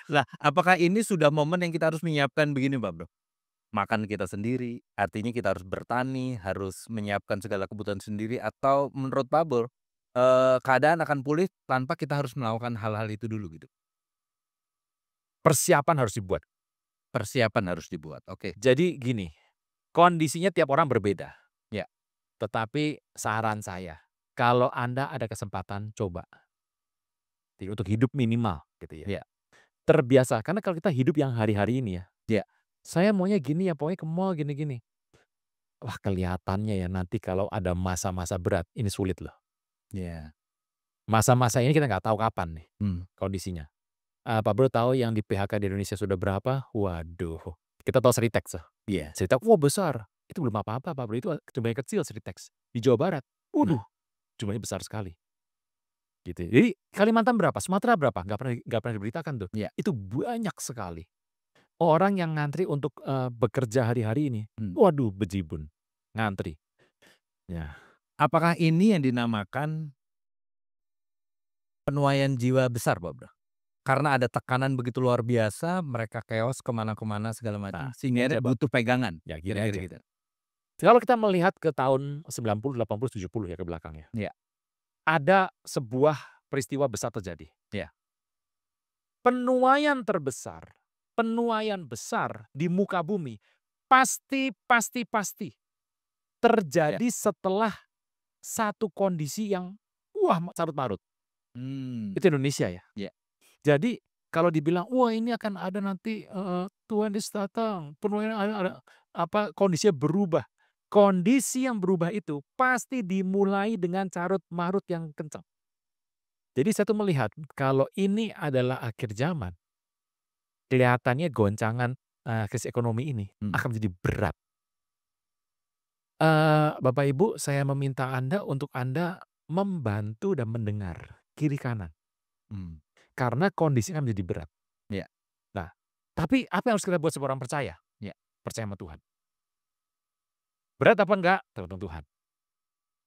Nah, apakah ini sudah momen yang kita harus menyiapkan begini, Pak Bro? Makan kita sendiri, artinya kita harus bertani, harus menyiapkan segala kebutuhan sendiri, atau menurut Pak Bro, keadaan akan pulih tanpa kita harus melakukan hal-hal itu dulu gitu? Persiapan harus dibuat. Persiapan harus dibuat, oke. Jadi gini, kondisinya tiap orang berbeda, Ya, tetapi saran saya, kalau Anda ada kesempatan coba, untuk hidup minimal gitu ya. ya, Terbiasa, karena kalau kita hidup yang hari-hari ini ya, ya, saya maunya gini ya, pokoknya ke mall gini-gini. Wah kelihatannya ya nanti kalau ada masa-masa berat, ini sulit loh. ya, Masa-masa ini kita nggak tahu kapan nih hmm, kondisinya. Pak Bro tahu yang di PHK di Indonesia sudah berapa? Waduh, kita tahu Sritex tuh. iya. Sritex, wah besar. Itu belum apa-apa Pak Bro, itu jumlahnya kecil Sritex. Di Jawa Barat, Nah, waduh jumlahnya besar sekali. Gitu. Jadi Kalimantan berapa? Sumatera berapa? Nggak pernah diberitakan tuh. ya, Itu banyak sekali. Orang yang ngantri untuk, bekerja hari-hari ini, hmm. waduh bejibun, ngantri. Ya, Apakah ini yang dinamakan penuaian jiwa besar, Pak Bro? Karena ada tekanan begitu luar biasa, mereka keos kemana-kemana segala nah macam, gini sehingga aja akhirnya Bang, butuh pegangan, ya gini kira-kira aja. gitu. Kalau kita melihat ke tahun 90, 80, 70 ya ke belakang ya, Ya, ada sebuah peristiwa besar terjadi. ya, Penuaian besar di muka bumi, pasti ya, terjadi setelah satu kondisi yang, wah carut marut. hmm, Itu Indonesia ya. ya, Jadi kalau dibilang, "Wah ini akan ada nanti, Tuhan Yesus datang, penuaian ada apa, kondisinya berubah." Kondisi yang berubah itu pasti dimulai dengan carut marut yang kencang. Jadi saya tuh melihat kalau ini adalah akhir zaman, kelihatannya goncangan, krisis ekonomi ini hmm, akan menjadi berat. Bapak Ibu saya meminta Anda untuk Anda membantu dan mendengar kiri kanan, hmm, karena kondisi akan menjadi berat. ya, Nah, tapi apa yang harus kita buat sebagai orang percaya? ya, Percaya sama Tuhan. Berat apa enggak? Tergantung Tuhan.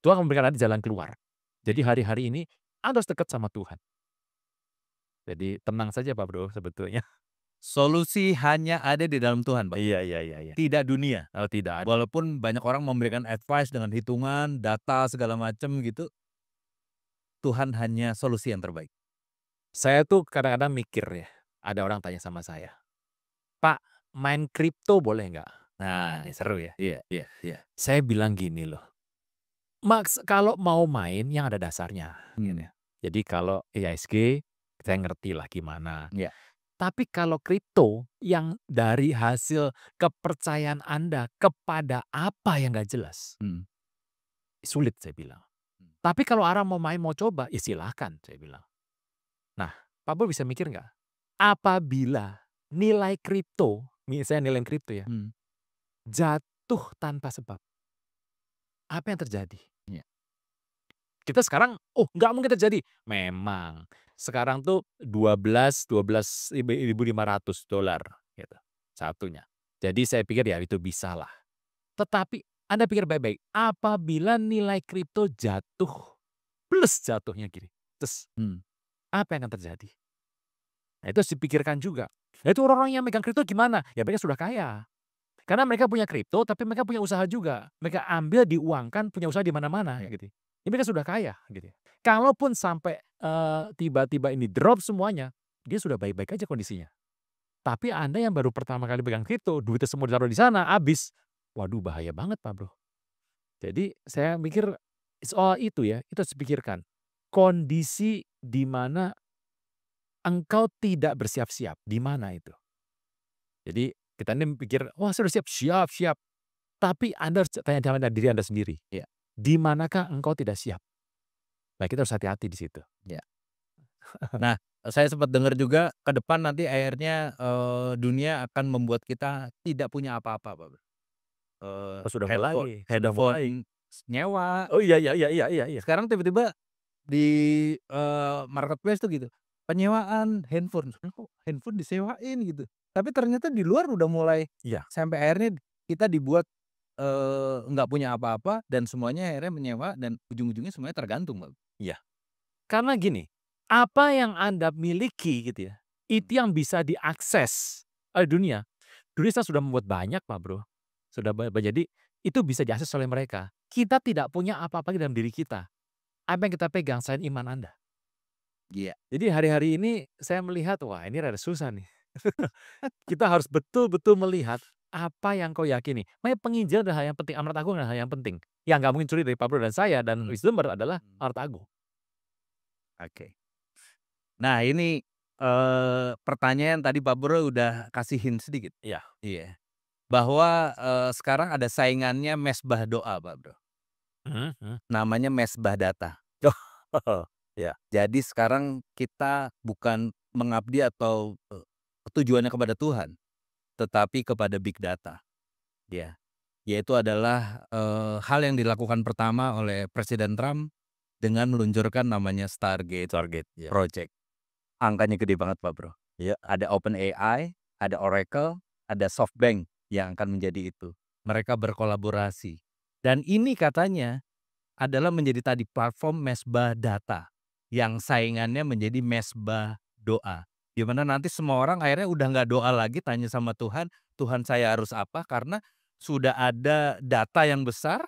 Tuhan akan memberikan Anda jalan keluar. Jadi hari-hari ini Anda harus dekat sama Tuhan. Jadi tenang saja Pak Bro sebetulnya. solusi hanya ada di dalam Tuhan, Pak, Iya iya iya iya. tidak dunia. Oh tidak ada. Walaupun banyak orang memberikan advice dengan hitungan, data, segala macam gitu, Tuhan hanya solusi yang terbaik. Saya tuh kadang-kadang mikir ya, ada orang tanya sama saya, "Pak, main kripto boleh nggak?" Nah, ini seru ya. Iya, iya, iya, Saya bilang gini loh, kalau mau main yang ada dasarnya, gitu hmm, ya. Jadi kalau IHSG, saya ngerti lah gimana. iya, Tapi kalau kripto yang dari hasil kepercayaan Anda kepada apa yang nggak jelas, hmm, sulit saya bilang. hmm, Tapi kalau orang mau main, mau coba, ya silahkan saya bilang. Nah, Pak Bro bisa mikir nggak? Apabila nilai kripto, misalnya nilai kripto ya, hmm, jatuh tanpa sebab, apa yang terjadi? iya, Kita sekarang, oh nggak mungkin terjadi. Memang. Sekarang tuh 12.500 dolar gitu, satunya. Jadi saya pikir ya itu bisalah. Tetapi Anda pikir baik-baik, apabila nilai kripto jatuh, plus jatuhnya gini, terus hmm, apa yang akan terjadi? Nah itu harus dipikirkan juga. Nah itu orang-orang yang megang kripto gimana? Ya mereka sudah kaya. Karena mereka punya kripto, tapi mereka punya usaha juga. Mereka ambil, diuangkan, punya usaha di mana-mana iya, gitu. Ya mereka sudah kaya gitu ya. Kalaupun sampai, tiba-tiba ini drop semuanya, dia sudah baik-baik aja kondisinya. Tapi Anda yang baru pertama kali pegang kripto, duitnya semua ditaruh di sana, habis. Waduh bahaya banget Pak Bro. Jadi saya mikir soal itu ya, itu harus dipikirkan. Kondisi di mana engkau tidak bersiap-siap, di mana itu? Jadi kita ini pikir, "Wah saya udah siap." "Siap siap." Tapi Anda harus tanya sama diri Anda sendiri, iya, di manakah engkau tidak siap? Nah kita harus hati-hati di situ. iya. Nah, saya sempat dengar juga ke depan nanti akhirnya, dunia akan membuat kita tidak punya apa-apa, Pak, Oh sudah mulai sudah mulai. handphone nyewa, Oh iya iya iya iya iya iya. sekarang tiba-tiba di, marketplace tuh gitu, penyewaan handphone, sekarang kok handphone disewain gitu. Tapi ternyata di luar udah mulai Iya sampai akhirnya kita dibuat, nggak punya apa-apa dan semuanya akhirnya menyewa dan ujung-ujungnya semuanya tergantung, Bang. iya. Karena gini, apa yang Anda miliki gitu ya, Itu yang bisa diakses oleh dunia. Dunia sekarang sudah membuat banyak Pak Bro. Sudah jadi itu bisa diakses oleh mereka. Kita tidak punya apa-apa dalam diri kita. Apa yang kita pegang selain iman Anda. Iya. Jadi hari-hari ini saya melihat, wah ini rada susah nih. Kita harus betul-betul melihat apa yang kau yakini. Makanya penginjilan adalah hal yang penting, amanat agung adalah hal yang penting. Yang nggak mungkin curi dari Pablo dan saya dan Wisdomer adalah amanat agung. Oke. Nah ini, pertanyaan tadi Pak Bro udah kasih hint sedikit. Iya. Iya. Bahwa, sekarang ada saingannya Mesbah doa Pak Bro. Namanya Mesbah data. Oh, ya. Jadi sekarang kita bukan mengabdi atau, tujuannya kepada Tuhan, tetapi kepada big data. Ya. Yaitu adalah, hal yang dilakukan pertama oleh Presiden Trump dengan meluncurkan namanya Stargate Target, ya. Project. Angkanya gede banget Pak Bro. Iya. Ada OpenAI, ada Oracle, ada SoftBank yang akan menjadi itu. Mereka berkolaborasi. Dan ini katanya adalah menjadi tadi platform Mesbah data, yang saingannya menjadi Mesbah doa. Di mana nanti semua orang akhirnya udah nggak doa lagi tanya sama Tuhan, "Tuhan saya harus apa?" Karena sudah ada data yang besar,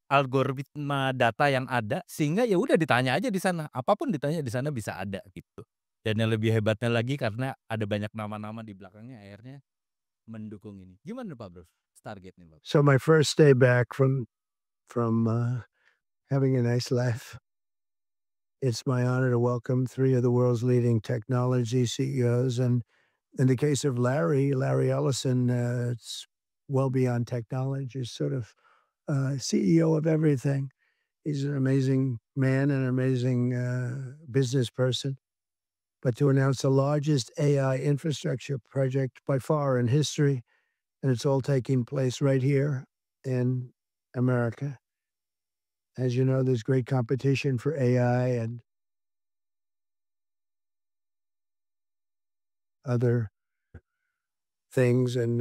algoritma data yang ada, sehingga ya udah ditanya aja di sana, apapun ditanya di sana bisa ada gitu. Dan yang lebih hebatnya lagi karena ada banyak nama-nama di belakangnya akhirnya mendukung ini. Gimana Pak Bro, Stargate nih Pak? So my first day back from having a nice life, it's my honor to welcome three of the world's leading technology CEOs, and in the case of Larry Ellison, it's well beyond technology. He's sort of CEO of everything. He's an amazing man and an amazing business person. But to announce the largest AI infrastructure project by far in history, and it's all taking place right here in America. As you know, there's great competition for AI and other things, and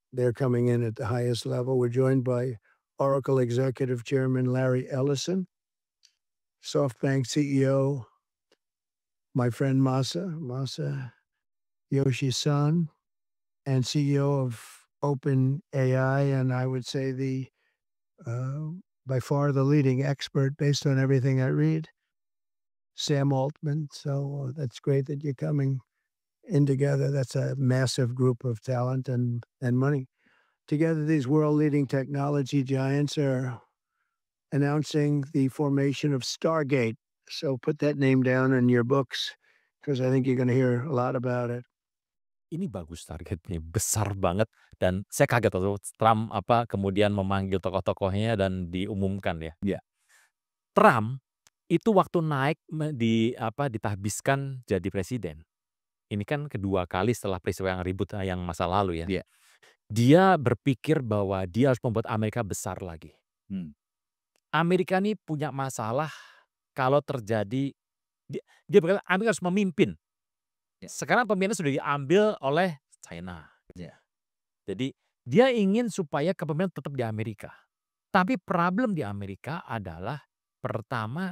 they're coming in at the highest level. We're joined by Oracle Executive Chairman Larry Ellison, SoftBank CEO, my friend Masa Yoshi-san, and CEO of OpenAI, and I would say the by far the leading expert based on everything I read, Sam Altman. So that's great that you're coming in together. That's a massive group of talent and money. Together, these world-leading technology giants are announcing the formation of Stargate. So put that name down in your books because I think you're going to hear a lot about it. Ini bagus targetnya, besar banget dan saya kaget waktu Trump kemudian memanggil tokoh-tokohnya dan diumumkan ya. Iya. Trump itu waktu naik ditahbiskan jadi presiden. Ini kan kedua kali setelah peristiwa yang ribut yang masa lalu ya. Iya. Dia berpikir bahwa dia harus membuat Amerika besar lagi. Amerika ini punya masalah kalau terjadi, dia berkata Amerika harus memimpin. Sekarang pemimpinnya sudah diambil oleh China. Jadi dia ingin supaya kepemimpinan tetap di Amerika. Tapi problem di Amerika adalah pertama,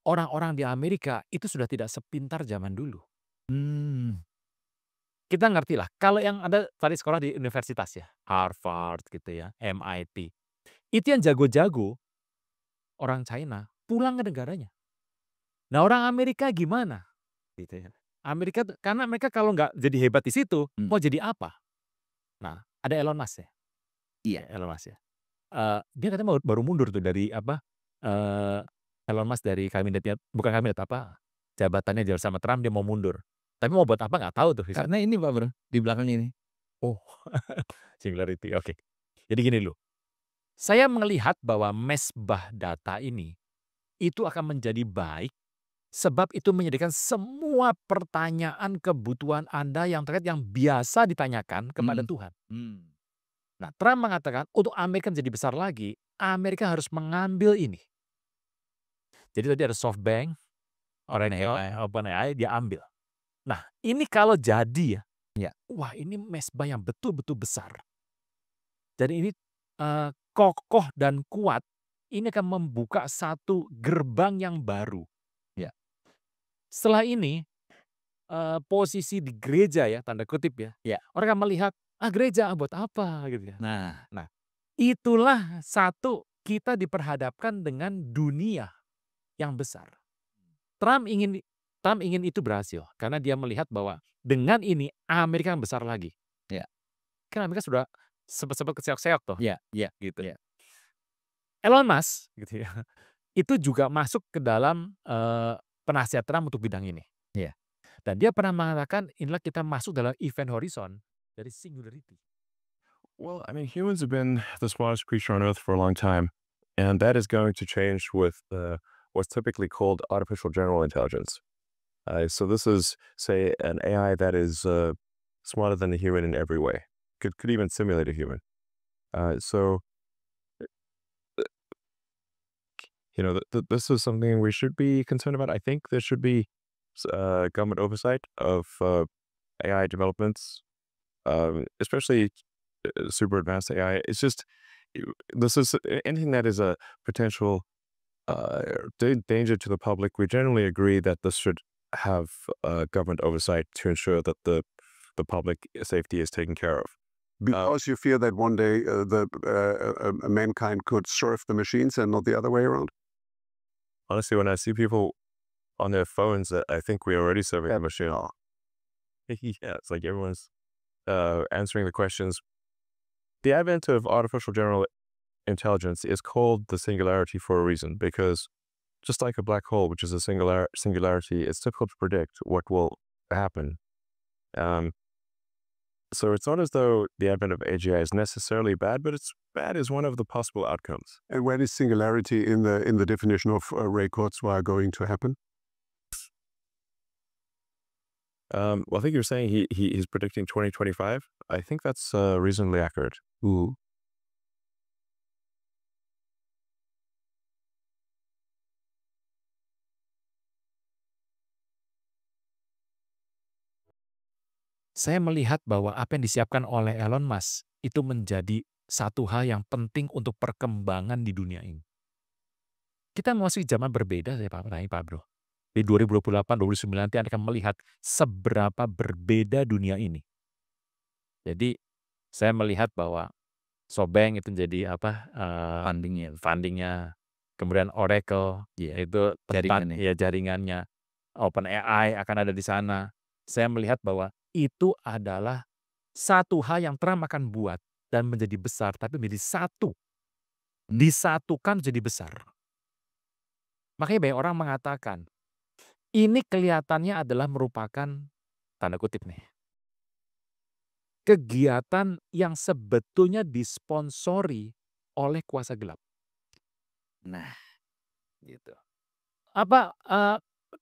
orang-orang di Amerika itu sudah tidak sepintar zaman dulu. Kita ngerti lah, kalau yang ada tadi sekolah di universitas ya, Harvard gitu ya, MIT. Itu yang jago-jago, orang China pulang ke negaranya. Nah orang Amerika gimana? Gitu ya. Karena mereka kalau nggak jadi hebat di situ, mau jadi apa? Nah, ada Elon Musk ya. Iya. Elon Musk ya. Dia katanya baru mundur tuh dari Elon Musk dari kabinetnya, bukan kabinet jabatannya sama Trump, dia mau mundur. Tapi mau buat apa nggak tahu tuh. Karena ini Pak Bro, di belakang ini. Oh, singularity, oke. Jadi gini loh, saya melihat bahwa mesbah data ini, itu akan menjadi baik, sebab itu menyediakan semua pertanyaan kebutuhan Anda yang terkait yang biasa ditanyakan kepada Tuhan. Nah, Trump mengatakan untuk Amerika menjadi besar lagi, Amerika harus mengambil ini. Jadi tadi ada SoftBank, OpenAI, dia ambil. Nah, ini kalau jadi ya, wah ini mesbah yang betul-betul besar. Jadi ini kokoh dan kuat, ini akan membuka satu gerbang yang baru. Setelah ini, posisi di gereja ya, tanda kutip ya. Ya. Orang akan melihat, gereja buat apa gitu ya. Nah, Itulah satu, kita diperhadapkan dengan dunia yang besar. Trump ingin itu berhasil karena dia melihat bahwa dengan ini Amerika yang besar lagi. Ya. Kan Amerika sudah sempat keseok-seok tuh. ya, Gitu. Ya. Elon Musk gitu ya. Itu juga masuk ke dalam penasihat Trump untuk bidang ini. Ya. Dan dia pernah mengatakan inilah kita masuk dalam event horizon dari singularity. Well, I mean, humans have been the smartest creature on Earth for a long time, and that is going to change with what's typically called artificial general intelligence. So this is, say, an AI that is smarter than a human in every way. Could even simulate a human. This is something we should be concerned about. I think there should be government oversight of AI developments, especially super advanced AI. It's just, this is anything that is a potential danger to the public. We generally agree that this should have government oversight to ensure that the public safety is taken care of. Because you fear that one day mankind could serve the machines and not the other way around? Honestly, when I see people on their phones, I think we're already serving the machine. Yeah, it's like everyone's answering the questions. The advent of artificial general intelligence is called the singularity for a reason, because just like a black hole, which is a singularity, it's difficult to predict what will happen. So it's not as though the advent of AGI is necessarily bad, but it's bad as one of the possible outcomes. And when is singularity in the definition of Ray Kurzweil going to happen? Well, I think you're saying he's predicting 2025. I think that's reasonably accurate. Ooh. Saya melihat bahwa apa yang disiapkan oleh Elon Musk itu menjadi satu hal yang penting untuk perkembangan di dunia ini. Kita memasuki zaman berbeda, Pak Bro. Di 2028, 2029 nanti Anda akan melihat seberapa berbeda dunia ini. Jadi saya melihat bahwa SoftBank itu menjadi fundingnya, kemudian Oracle, yaitu jaringannya, OpenAI akan ada di sana. Saya melihat bahwa itu adalah satu hal yang Trump akan buat dan menjadi besar, tapi menjadi satu. Disatukan jadi besar. Makanya banyak orang mengatakan, ini kelihatannya adalah merupakan, tanda kutip nih, kegiatan yang sebetulnya disponsori oleh kuasa gelap. Nah, gitu.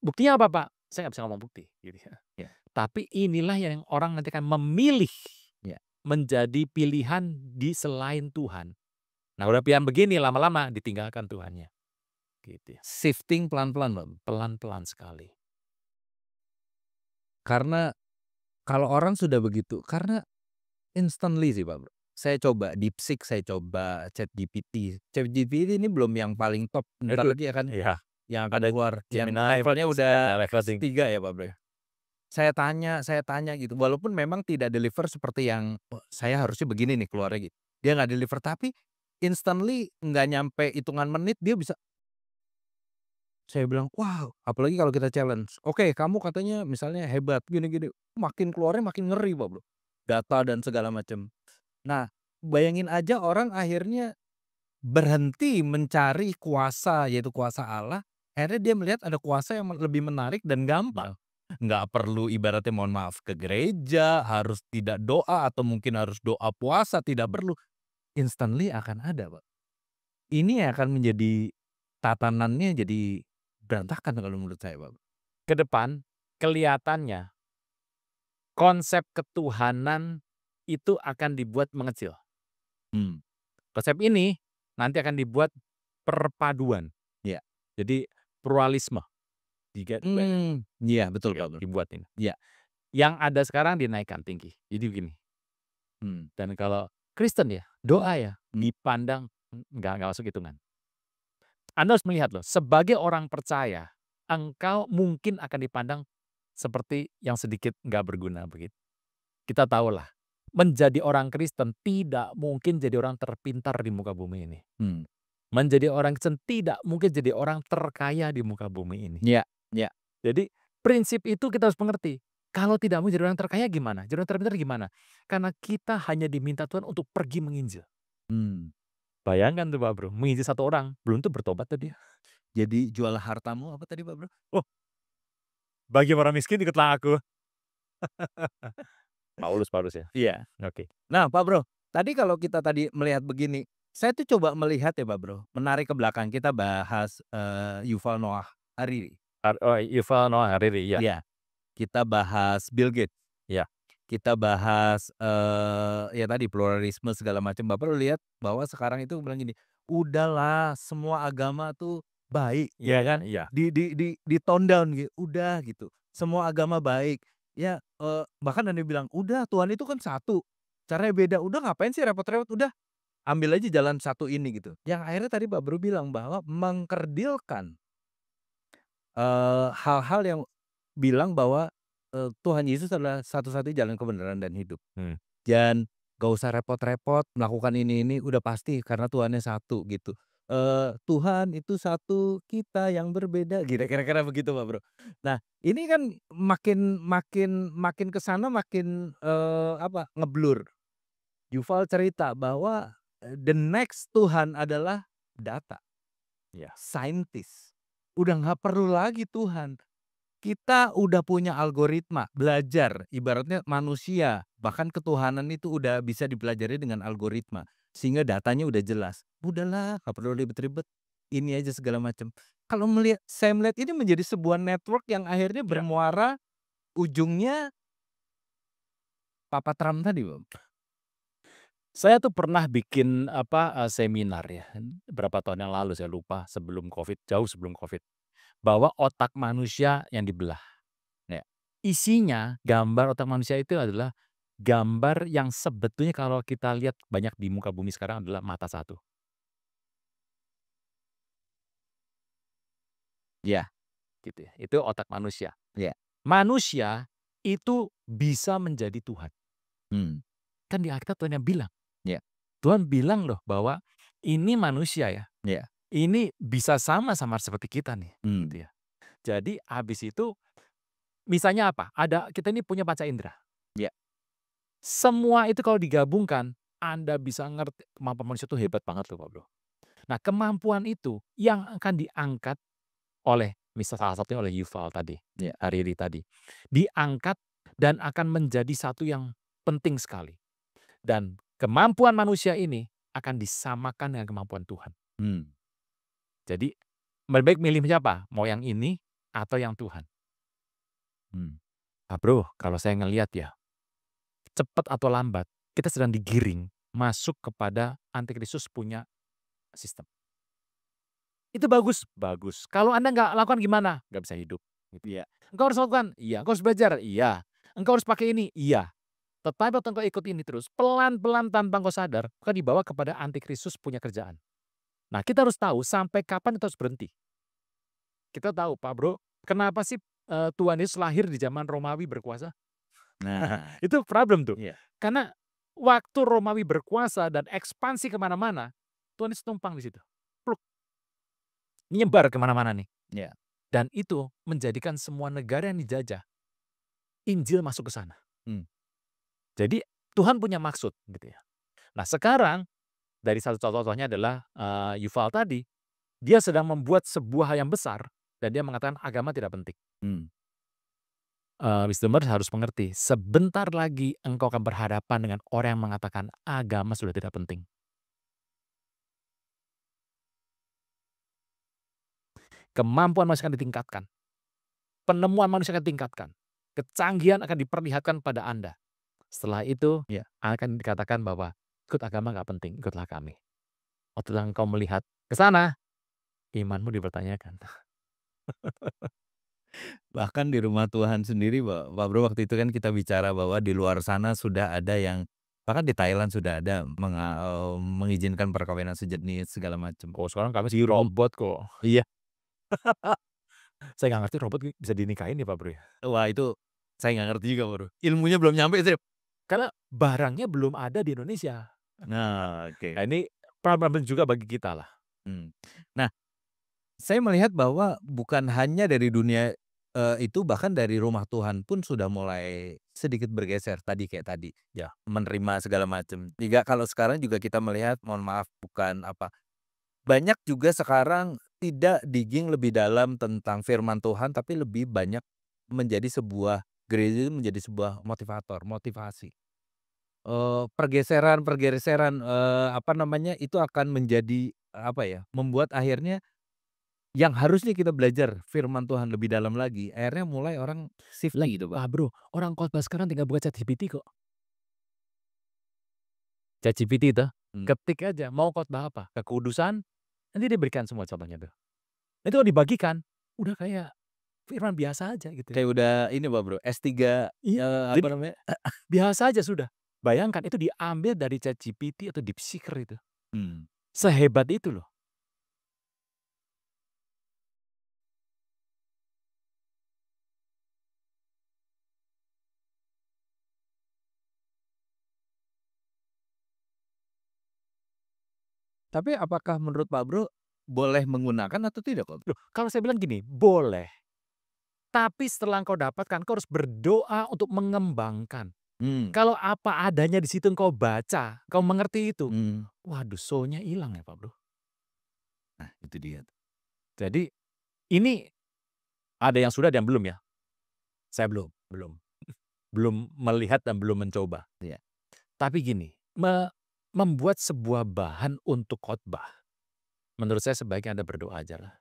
Buktinya apa, Pak? Saya nggak bisa ngomong bukti. Gitu ya. Tapi inilah yang orang nanti akan memilih menjadi pilihan di selain Tuhan. Nah, udah pilihan begini lama-lama ditinggalkan Tuhannya. Gitu. Shifting pelan-pelan, Bang. Pelan-pelan sekali. Karena kalau orang sudah begitu, karena instantly sih, Pak Bro. Saya coba DeepSeek, saya coba ChatGPT. ChatGPT ini belum yang paling top. Bentar lagi akan yang akan keluar. Yang levelnya udah level 3 ya, Pak Bro. Saya tanya gitu. Walaupun memang tidak deliver seperti yang saya harusnya begini nih keluarnya gitu. Dia nggak deliver, tapi instantly nggak nyampe hitungan menit dia bisa. Saya bilang, wow, apalagi kalau kita challenge. Oke, kamu katanya misalnya hebat, gini-gini. Makin keluarnya makin ngeri, Pak Bro. Data dan segala macam. Nah, bayangin aja orang akhirnya berhenti mencari kuasa, yaitu kuasa Allah. Akhirnya dia melihat ada kuasa yang lebih menarik dan gampang. Nggak perlu ibaratnya mohon maaf ke gereja, harus tidak doa atau mungkin harus doa puasa, tidak perlu. Instantly akan ada, Pak. Ini akan menjadi tatanannya jadi berantakan kalau menurut saya, Pak. Ke depan kelihatannya konsep ketuhanan itu akan dibuat mengecil. Konsep ini nanti akan dibuat perpaduan. Ya. Jadi pluralisme. Iya, betul, Pak. Dibuat ini. Ya. Yang ada sekarang dinaikkan tinggi. Jadi begini. Dan kalau Kristen ya, doa ya, dipandang nggak masuk hitungan. Anda harus melihat loh, sebagai orang percaya, engkau mungkin akan dipandang seperti yang sedikit nggak berguna begitu. Kita tahulah, menjadi orang Kristen tidak mungkin jadi orang terpintar di muka bumi ini. Hmm. Menjadi orang Kristen tidak mungkin jadi orang terkaya di muka bumi ini. Ya, ya. Jadi prinsip itu kita harus mengerti. Kalau tidak mau jadi orang terkaya gimana? Jadi orang terpintar gimana? Karena kita hanya diminta Tuhan untuk pergi menginjil. Hmm. Bayangkan tuh Pak Bro, menginjil satu orang, belum tuh bertobat tuh dia. Jadi jual hartamu apa tadi Pak Bro? Oh, bagi orang miskin ikutlah aku. Paulus ya. Iya. Oke. Nah Pak Bro, tadi kalau kita tadi melihat begini, saya tuh coba melihat ya Pak Bro, menarik ke belakang kita bahas Yuval Noah Harari. Yuval Noah Harari ya. Iya. Kita bahas Bill Gates. Ya. Kita bahas ya tadi pluralisme segala macam. Bapak lihat bahwa sekarang itu bilang gini, udahlah semua agama tuh baik, ya kan? Iya. Di tone down gitu, udah gitu. Semua agama baik. Ya bahkan ada yang bilang, udah Tuhan itu kan satu, caranya beda. Udah ngapain sih repot-repot? Udah ambil aja jalan satu ini gitu. Yang akhirnya tadi Pak Bro bilang bahwa mengkerdilkan hal-hal yang bilang bahwa Tuhan Yesus adalah satu-satunya jalan kebenaran dan hidup. Dan gak usah repot-repot melakukan ini udah pasti karena Tuhannya satu gitu. Tuhan itu satu, kita yang berbeda gitu, kira-kira begitu Pak Bro. Nah ini kan makin kesana makin ngeblur. Yuval cerita bahwa the next Tuhan adalah data, Ya. saintis. Udah nggak perlu lagi Tuhan. Kita udah punya algoritma, belajar, ibaratnya manusia, bahkan ketuhanan itu udah bisa dipelajari dengan algoritma. Sehingga datanya udah jelas. Udahlah, nggak perlu ribet-ribet. Ini aja segala macam. Kalau saya melihat ini menjadi sebuah network yang akhirnya bermuara ujungnya Papa Trump tadi, Bang. Saya tuh pernah bikin seminar ya, berapa tahun yang lalu saya lupa, sebelum Covid, jauh sebelum Covid. Bahwa otak manusia yang dibelah. Ya. Isinya gambar otak manusia itu adalah gambar yang sebetulnya kalau kita lihat banyak di muka bumi sekarang adalah mata satu. Ya. Gitu ya. Itu otak manusia. Ya. Manusia itu bisa menjadi Tuhan. Kan di Alkitab Tuhan yang bilang. Ya. Tuhan bilang loh bahwa ini manusia ya. Ya. Ini bisa sama-sama seperti kita nih. Gitu ya. Jadi habis itu misalnya apa? Kita ini punya panca indera. Ya. Semua itu kalau digabungkan, Anda bisa ngerti kemampuan manusia itu hebat banget loh Pak Bro. Nah kemampuan itu yang akan diangkat oleh, misal salah satunya oleh Yuval tadi, Harari tadi. Diangkat dan akan menjadi satu yang penting sekali. Dan kemampuan manusia ini akan disamakan dengan kemampuan Tuhan. Jadi lebih baik milih siapa? Mau yang ini atau yang Tuhan? Pak Bro, kalau saya ngelihat ya, cepat atau lambat, kita sedang digiring masuk kepada antikristus punya sistem. Itu bagus, bagus. Kalau Anda nggak lakukan gimana? Nggak bisa hidup. Gitu ya. Engkau harus lakukan, iya. Engkau harus belajar, iya. Engkau harus pakai ini, iya. Tetapi waktu engkau ikut ini terus, pelan-pelan tanpa engkau sadar, engkau dibawa kepada antikristus punya kerjaan. Nah kita harus tahu sampai kapan itu harus berhenti. Kita tahu Pak Bro, kenapa sih Tuhan Yesus lahir di zaman Romawi berkuasa? Nah itu problem tuh. Yeah. Karena waktu Romawi berkuasa dan ekspansi kemana-mana, Tuhan Yesus tumpang di situ. Pluk. Menyebar kemana-mana nih. Yeah. Dan itu menjadikan semua negara yang dijajah, Injil masuk ke sana. Jadi Tuhan punya maksud gitu ya. Nah sekarang dari satu contohnya adalah Yuval tadi, dia sedang membuat sebuah hal yang besar dan dia mengatakan agama tidak penting. Wisdomers harus mengerti, sebentar lagi engkau akan berhadapan dengan orang yang mengatakan agama sudah tidak penting. Kemampuan manusia akan ditingkatkan. Penemuan manusia akan ditingkatkan. Kecanggihan akan diperlihatkan pada Anda. Setelah itu akan dikatakan bahwa ikut agama gak penting, ikutlah kami. Waktu engkau melihat ke sana, imanmu dipertanyakan. Bahkan di rumah Tuhan sendiri Pak Bro, waktu itu kan kita bicara bahwa di luar sana sudah ada yang, bahkan di Thailand sudah ada mengizinkan perkawinan sejenis segala macam. Sekarang kami sih robot kok. Iya. Saya nggak ngerti robot bisa dinikahin ya Pak Bro ya. Wah itu saya nggak ngerti juga Bro. Ilmunya belum nyampe sih. Karena barangnya belum ada di Indonesia. Nah, oke. Nah ini problem juga bagi kita lah. Nah, saya melihat bahwa bukan hanya dari dunia itu, bahkan dari rumah Tuhan pun sudah mulai sedikit bergeser kayak tadi. Ya. Menerima segala macam. Juga kalau sekarang juga kita melihat, mohon maaf bukan apa, banyak juga sekarang tidak digging lebih dalam tentang firman Tuhan, tapi lebih banyak menjadi sebuah gereja menjadi sebuah motivasi. Pergeseran apa namanya, itu akan menjadi apa ya, membuat akhirnya yang harusnya kita belajar firman Tuhan lebih dalam lagi, akhirnya mulai orang shift lagi tuh, Pak. Pak Bro, orang khotbah sekarang tinggal buka ChatGPT kok. ChatGPT itu, ketik aja mau khotbah apa, kekudusan, nanti dia berikan semua contohnya tuh. Itu kalau dibagikan, udah kayak firman biasa aja gitu. Kayak udah ini Pak Bro, S3 Iya, apa namanya? biasa aja sudah. Bayangkan itu diambil dari ChatGPT atau DeepSeeker itu. Hmm. Sehebat itu loh. Tapi apakah menurut Pak Bro boleh menggunakan atau tidak Pak Bro? Loh, kalau saya bilang gini, boleh. Tapi setelah engkau dapatkan, kau harus berdoa untuk mengembangkan. Kalau apa adanya di situ engkau baca, kau mengerti itu, waduh soul-nya hilang ya Pak Bro. Nah itu dia. Jadi ini ada yang sudah dan belum ya. Saya belum. Belum melihat dan belum mencoba. Iya. Tapi gini, membuat sebuah bahan untuk khotbah. Menurut saya sebaiknya Anda berdoa aja lah.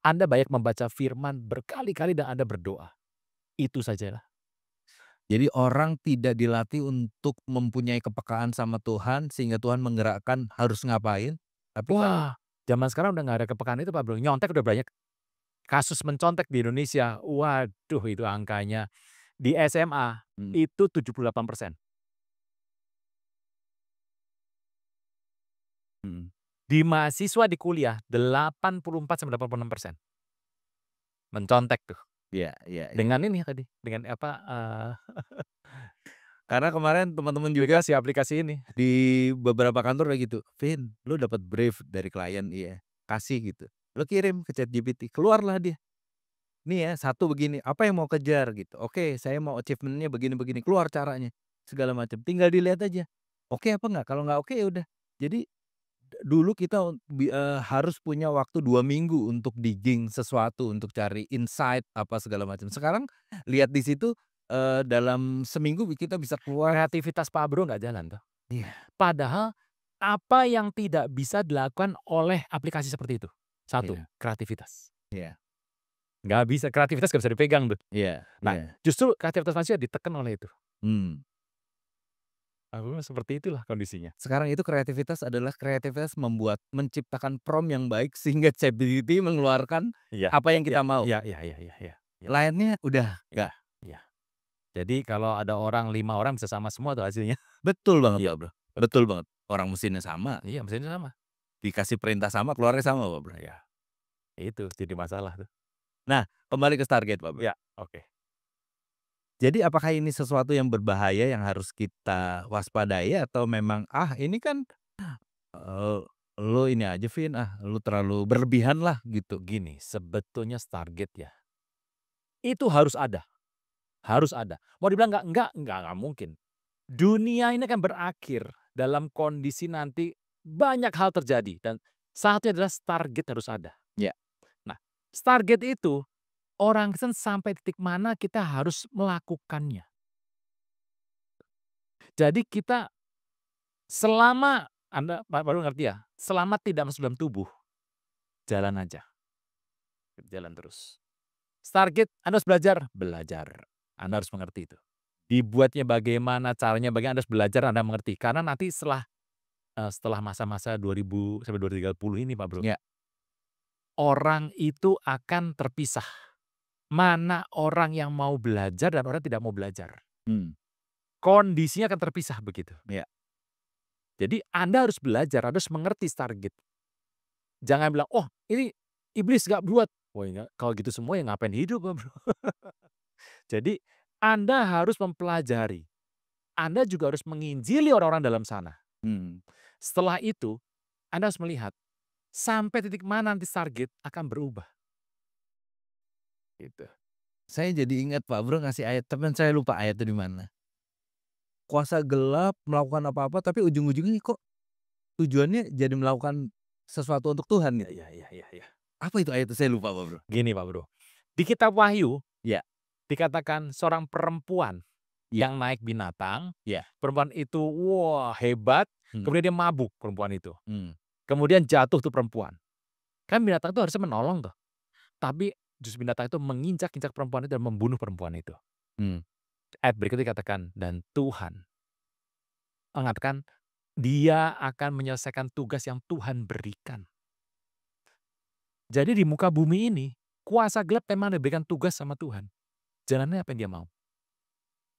Anda banyak membaca firman berkali-kali dan Anda berdoa. Itu sajalah. Jadi orang tidak dilatih untuk mempunyai kepekaan sama Tuhan sehingga Tuhan menggerakkan harus ngapain. Tapi Wah, zaman sekarang udah nggak ada kepekaan itu Pak Bro. Nyontek udah banyak. Kasus mencontek di Indonesia, waduh itu angkanya. Di SMA itu 78%. Di mahasiswa di kuliah 84-86%. Mencontek tuh. Iya. Dengan ini tadi, dengan apa, Karena kemarin teman-teman juga aplikasi ini. di beberapa kantor kayak gitu, "Vin, lu dapat brief dari klien," iya, kasih gitu. Lu kirim ke ChatGPT, keluarlah dia. Nih ya, 1 begini, apa yang mau kejar gitu. Oke, saya mau achievement-nya begini-begini, keluar caranya, segala macam. Tinggal dilihat aja. Oke apa enggak? Kalau enggak oke ya udah. Jadi dulu kita harus punya waktu 2 minggu untuk digging sesuatu, untuk cari insight apa segala macam. Sekarang lihat di situ dalam seminggu kita bisa keluar. Kreativitas Pak Bro nggak jalan tuh. Iya. Padahal apa yang tidak bisa dilakukan oleh aplikasi seperti itu? 1, Iya. kreativitas. Iya. Nggak bisa, kreativitas nggak bisa dipegang tuh. Iya. Nah, justru kreativitas manusia ditekan oleh itu. Hmm. Seperti itulah kondisinya. Sekarang itu kreativitas adalah kreativitas menciptakan prompt yang baik sehingga ChatGPT mengeluarkan Iya. apa yang kita mau. Iya. Lainnya udah enggak. Iya. Jadi kalau ada 5 orang bisa sama semua tuh hasilnya. Betul banget Iya. Pak Bro. Betul banget. Orang mesinnya sama, Iya, mesinnya sama. dikasih perintah sama, keluarnya sama Pak Bro. Ya. Itu jadi masalah tuh. Nah, kembali ke Stargate Pak Bro. Ya, oke. Jadi apakah ini sesuatu yang berbahaya yang harus kita waspadai atau memang, ini kan, lu ini aja Vin, lu terlalu berlebihan lah gitu. Gini, sebetulnya Stargate ya, itu harus ada. Harus ada. Mau dibilang enggak mungkin. Dunia ini akan berakhir dalam kondisi nanti banyak hal terjadi dan satunya adalah Stargate harus ada. Ya. Nah, Stargate itu orang sampai titik mana kita harus melakukannya. Jadi kita selama Anda baru ngerti ya, selama tidak masuk dalam tubuh, jalan aja. Jalan terus. Stargate Anda harus belajar. Anda harus mengerti itu. Dibuatnya bagaimana, caranya bagaimana, Anda harus belajar, Anda mengerti. Karena nanti setelah masa-masa 2000 sampai 2030 ini Pak Bro. Ya. Orang itu akan terpisah. Mana orang yang mau belajar dan orang tidak mau belajar. Kondisinya akan terpisah begitu. Ya. Jadi Anda harus belajar, Anda harus mengerti Stargate. Jangan bilang, oh ini iblis gak buat. Wah, kalau gitu semua ya ngapain hidup, Bro? Jadi Anda harus mempelajari. Anda juga harus menginjili orang-orang dalam sana. Setelah itu, Anda harus melihat sampai titik mana nanti target akan berubah. Gitu. Saya jadi ingat Pak Bro ngasih ayat, tapi saya lupa ayatnya di mana. Kuasa gelap melakukan apa-apa, tapi ujung-ujungnya kok tujuannya jadi melakukan sesuatu untuk Tuhan gitu. Iya. Apa itu ayatnya? Saya lupa Pak Bro. Gini Pak Bro, di kitab Wahyu Ya. dikatakan seorang perempuan yang naik binatang. Ya. Perempuan itu wah hebat, kemudian dia mabuk perempuan itu. Kemudian Jatuh tuh perempuan. Kan binatang itu harusnya menolong tuh. Tapi justru binatang itu menginjak-injak perempuan itu dan membunuh perempuan itu. Ayat berikutnya dikatakan, dan Tuhan mengatakan dia akan menyelesaikan tugas yang Tuhan berikan. Jadi di muka bumi ini, kuasa gelap memang diberikan tugas sama Tuhan. Jalannya apa yang dia mau.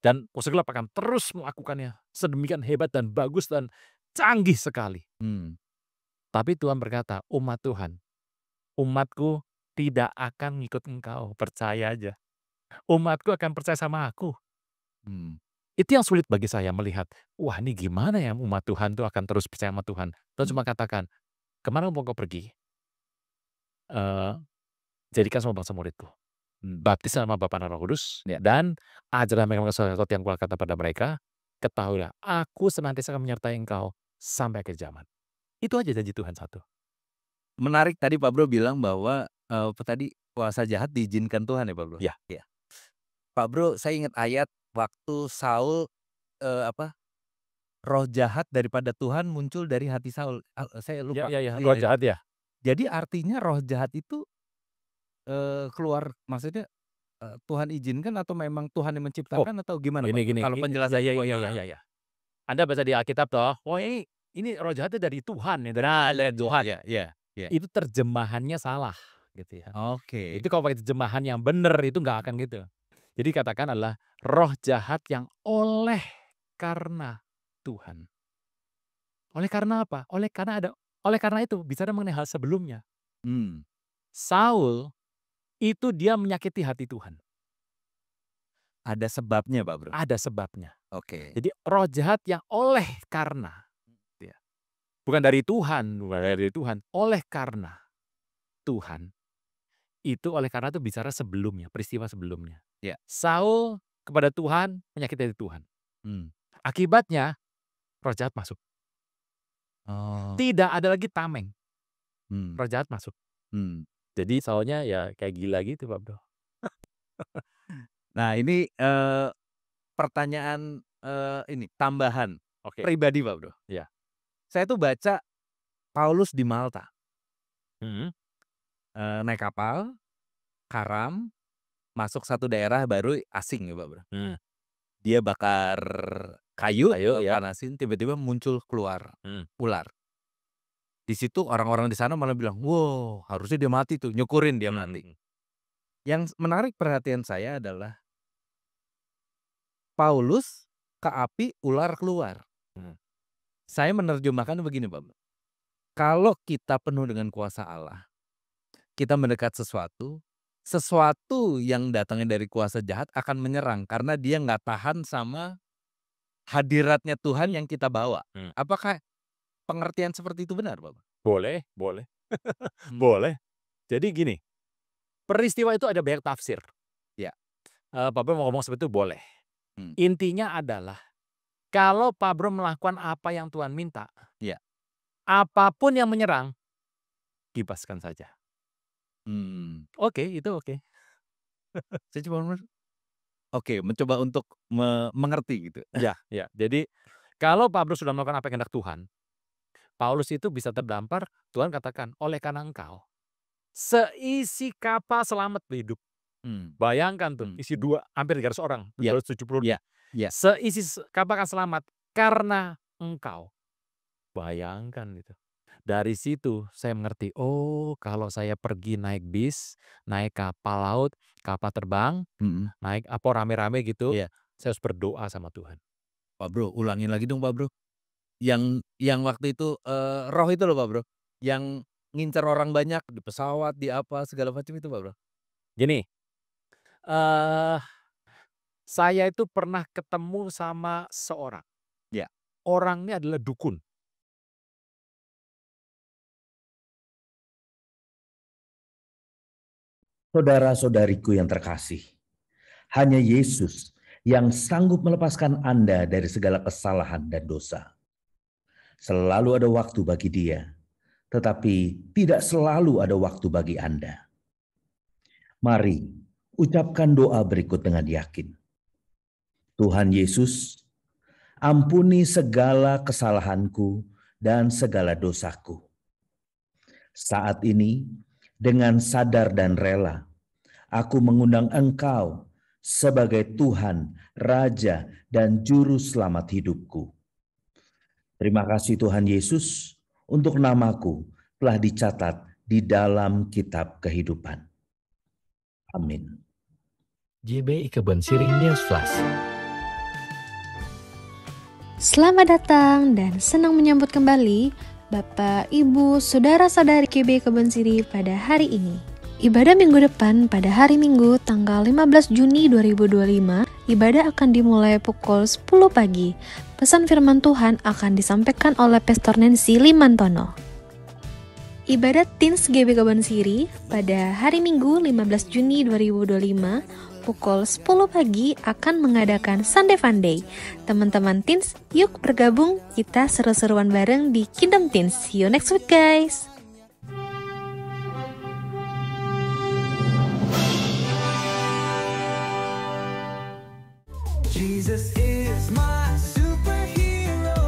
Dan kuasa gelap akan terus melakukannya sedemikian hebat dan bagus dan canggih sekali. Tapi Tuhan berkata, umat Tuhan, umatku tidak akan ngikut engkau, percaya aja. Umatku akan percaya sama aku. Itu yang sulit bagi saya melihat, wah ini gimana ya umat Tuhan tuh akan terus percaya sama Tuhan. Tuhan cuma katakan, kemana mau kau pergi? Jadikan semua bangsa muridku. Baptis nama Bapa dan Roh Kudus. Dan ajarlah mereka sesuatu yang kata pada mereka. Ketahuilah, aku senantiasa akan menyertai engkau sampai akhir zaman. Itu aja janji Tuhan satu. Menarik tadi Pak Bro bilang bahwa tadi kuasa jahat diizinkan Tuhan ya Pak Bro? Ya. Pak Bro, saya ingat ayat waktu Saul roh jahat daripada Tuhan muncul dari hati Saul. Saya lupa. Ya, roh jahat ya. Jadi artinya roh jahat itu keluar, maksudnya Tuhan izinkan atau memang Tuhan yang menciptakan atau gimana Pak? Gini. Kalau penjelasan Ya. Anda baca di Alkitab toh, wah ini roh jahatnya dari Tuhan ya, dari Tuhan. Ya. Itu terjemahannya salah gitu ya. Oke. Itu kalau pakai terjemahan yang benar itu nggak akan gitu. Jadi katakan adalah roh jahat yang oleh karena Tuhan. Oleh karena apa? Oleh karena itu bicara mengenai hal sebelumnya. Saul itu dia menyakiti hati Tuhan. Ada sebabnya Pak Bro? Ada sebabnya. Oke. Jadi roh jahat yang oleh karena, bukan dari Tuhan, oleh karena Tuhan. Itu oleh karena itu bicara sebelumnya, peristiwa sebelumnya. Ya. Saul kepada Tuhan menyakiti hati Tuhan. Akibatnya roh jahat masuk. Tidak ada lagi tameng. Roh jahat masuk. Jadi Saulnya ya kayak gila gitu Pak Bro. Nah ini pertanyaan ini tambahan pribadi Pak Bro. Ya. Saya tuh baca Paulus di Malta. Naik kapal, karam, masuk satu daerah baru asing ya Pak Bro. Dia bakar kayu ya. Panasin, tiba-tiba muncul keluar ular. Di situ orang-orang di sana malah bilang, wow harusnya dia mati tuh, nyukurin dia mati. Yang menarik perhatian saya adalah Paulus ke api, ular keluar. Saya menerjemahkan begini Pak. Kalau kita penuh dengan kuasa Allah, kita mendekat sesuatu yang datangnya dari kuasa jahat akan menyerang karena dia nggak tahan sama hadiratnya Tuhan yang kita bawa. Apakah pengertian seperti itu benar Pak? Boleh. Boleh. Jadi gini, peristiwa itu ada banyak tafsir. Ya. Pak Bro mau ngomong seperti itu boleh. Intinya adalah kalau Pak Bro melakukan apa yang Tuhan minta, apapun yang menyerang, kibaskan saja. Oke, itu oke. Saya cuma mencoba untuk mengerti gitu. Ya. Jadi kalau Pak Bro sudah melakukan apa yang kehendak Tuhan, Paulus itu bisa terdampar, Tuhan katakan, oleh karena engkau, seisi kapal selamat hidup. Bayangkan tuh, isi hampir 300 orang, 270. Seisi kapal akan selamat karena engkau. Bayangkan gitu. Dari situ saya mengerti, oh kalau saya pergi naik bis, naik kapal laut, kapal terbang, naik apa rame-rame gitu, saya harus berdoa sama Tuhan. Pak Bro, ulangin lagi dong Pak Bro. Yang waktu itu roh itu loh Pak Bro. Yang ngincer orang banyak di pesawat, di apa segala macam itu, Pak Bro? Gini, saya itu pernah ketemu sama seorang. Ya. Orangnya adalah dukun. Saudara-saudariku yang terkasih, hanya Yesus yang sanggup melepaskan Anda dari segala kesalahan dan dosa. Selalu ada waktu bagi Dia, tetapi tidak selalu ada waktu bagi Anda. Mari ucapkan doa berikut dengan yakin. Tuhan Yesus, ampuni segala kesalahanku dan segala dosaku. Saat ini, dengan sadar dan rela, aku mengundang Engkau sebagai Tuhan, Raja, dan Juru Selamat hidupku. Terima kasih Tuhan Yesus untuk namaku telah dicatat di dalam kitab kehidupan. Amin. GBI Kebon Siri News Flash. Selamat datang dan senang menyambut kembali Bapak, Ibu, Saudara-saudari GBI Kebon Siri pada hari ini. Ibadah minggu depan pada hari Minggu tanggal 15 Juni 2025, ibadah akan dimulai pukul 10 pagi. Pesan firman Tuhan akan disampaikan oleh Pastor Nancy Limantono. Ibadah Teens GBI Kebon Siri pada hari Minggu 15 Juni 2025 pukul 10 pagi akan mengadakan Sunday Fun Day. Teman-teman teens, yuk bergabung, kita seru-seruan bareng di Kingdom Teens. See you next week guys. Jesus is my superhero,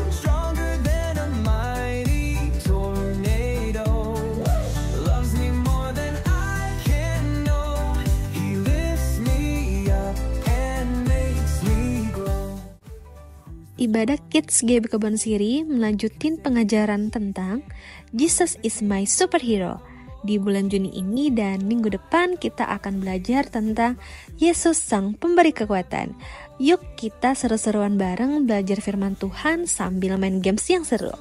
stronger than a mighty tornado, loves me more than I can know, he lifts me up and makes me grow. Ibadah Kids GBI Kebon Siri melanjutin pengajaran tentang Jesus is my superhero. Di bulan Juni ini dan minggu depan kita akan belajar tentang Yesus Sang Pemberi Kekuatan. Yuk kita seru-seruan bareng belajar firman Tuhan sambil main games yang seru.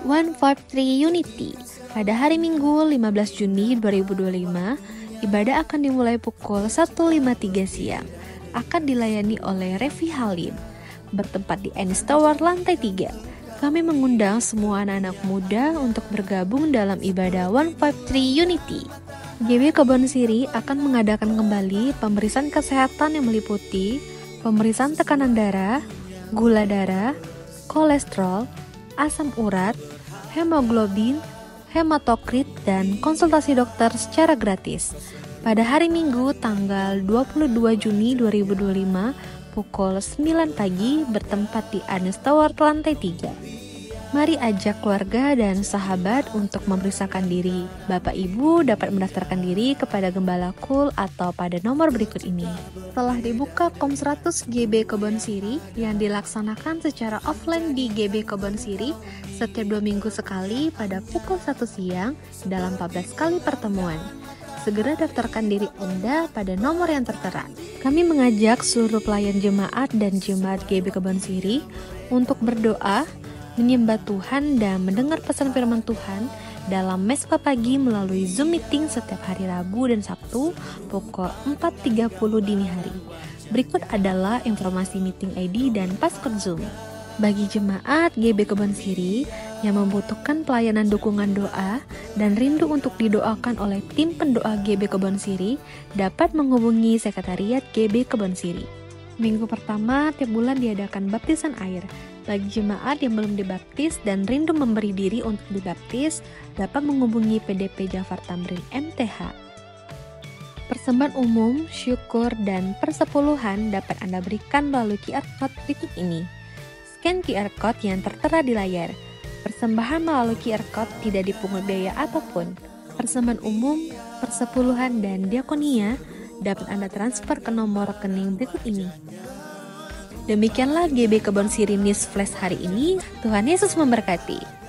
153 Unity. Pada hari Minggu 15 Juni 2025, ibadah akan dimulai pukul 1.53 siang. Akan dilayani oleh Revi Halim. Bertempat di Ennis Tower lantai 3. Kami mengundang semua anak-anak muda untuk bergabung dalam ibadah 153 Unity. GBI Kebon Siri akan mengadakan kembali pemeriksaan kesehatan yang meliputi pemeriksaan tekanan darah, gula darah, kolesterol, asam urat, hemoglobin, hematokrit, dan konsultasi dokter secara gratis. Pada hari Minggu tanggal 22 Juni 2025 pukul 9 pagi bertempat di Ennis Tower lantai 3. Mari ajak keluarga dan sahabat untuk memeriksakan diri. Bapak Ibu dapat mendaftarkan diri kepada Gembala Kul atau pada nomor berikut ini. Telah dibuka KOM 100 GBI Kebon Siri yang dilaksanakan secara offline di GBI Kebon Siri setiap 2 minggu sekali pada pukul 1 siang dalam 14 kali pertemuan. Segera daftarkan diri Anda pada nomor yang tertera. Kami mengajak seluruh pelayan jemaat dan jemaat GBI Kebon Siri untuk berdoa, menyembah Tuhan, dan mendengar pesan firman Tuhan dalam Mesbah Pagi melalui Zoom Meeting setiap hari Rabu dan Sabtu pukul 4.30 dini hari. Berikut adalah informasi meeting ID dan passcode Zoom. Bagi jemaat GBI Kebon Siri yang membutuhkan pelayanan dukungan doa dan rindu untuk didoakan oleh tim pendoa GBI Kebon Siri dapat menghubungi Sekretariat GBI Kebon Siri. Minggu pertama tiap bulan diadakan baptisan air. Bagi jemaat yang belum dibaptis dan rindu memberi diri untuk dibaptis dapat menghubungi PDP Jafar Tamrin MTH. Persembahan umum, syukur, dan persepuluhan dapat Anda berikan melalui QR Code berikut ini. Scan QR Code yang tertera di layar. Persembahan melalui QR Code tidak dipungut biaya apapun. Persembahan umum, persepuluhan, dan diakonia dapat Anda transfer ke nomor rekening berikut ini. Demikianlah GBI Kebon Siri News Flash hari ini. Tuhan Yesus memberkati.